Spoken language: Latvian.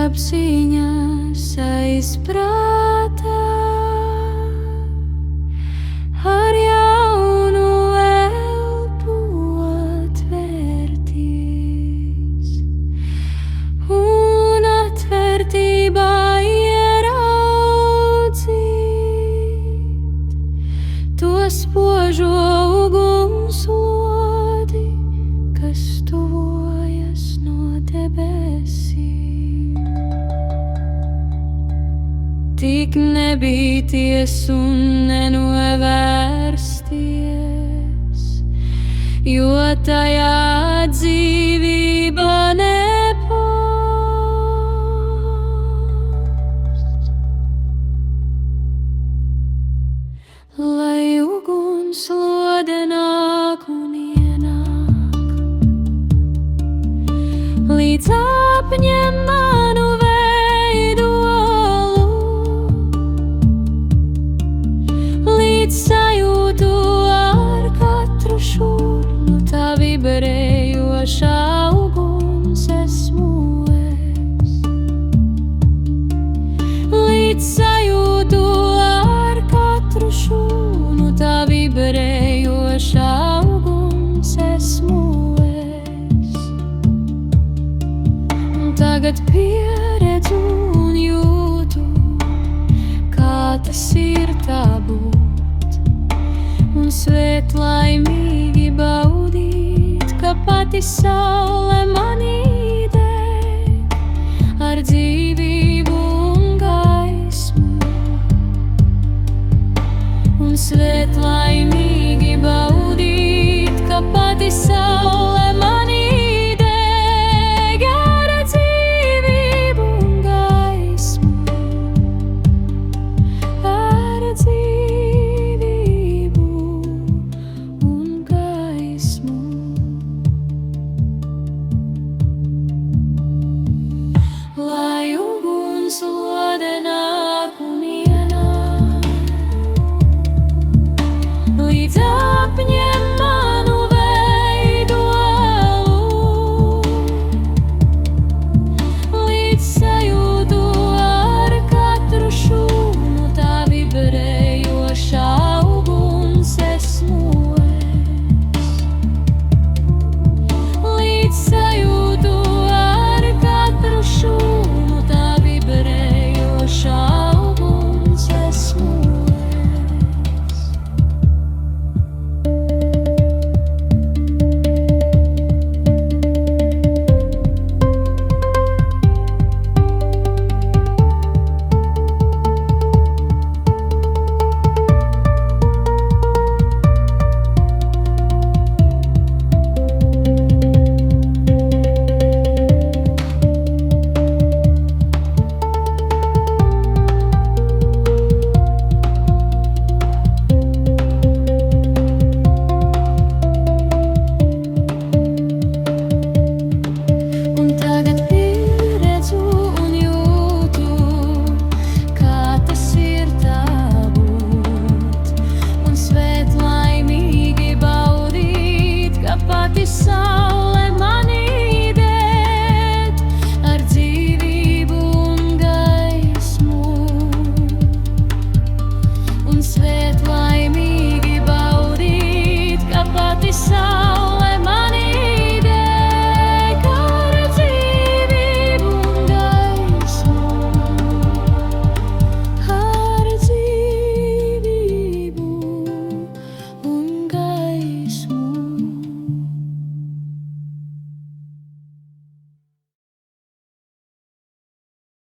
apziņas aizprātā, ar jaunu elpu atvērtīs un atvērtībā ieraudzīt to spožo ugunslodi, kas tuvojas no debesīm. Tik nebīties un nenovērsties, jo tajā dzīvība nepost. Lai ugunslode nāk un ienāk, līdz apņem manu veidolu, līdz sajūtu ar katru šūnu tā vibrējošā uguns esmu es. Līdz sajūtu ar katru šūnu tā vibrējošā uguns esmu es. Un tagad pieredzu un jūtu, kā tas ir tā būt, un svētlaimīgi baudīt, ka pati saule manī deg ar dzīvību un gaismu. Un svētlaimīgi baudīt, ka pati saule manī deg ar dzīvību un gaismu. Ar dzīvību un gaismu. Lai ugunslode nāk un ienāk, līdz apņem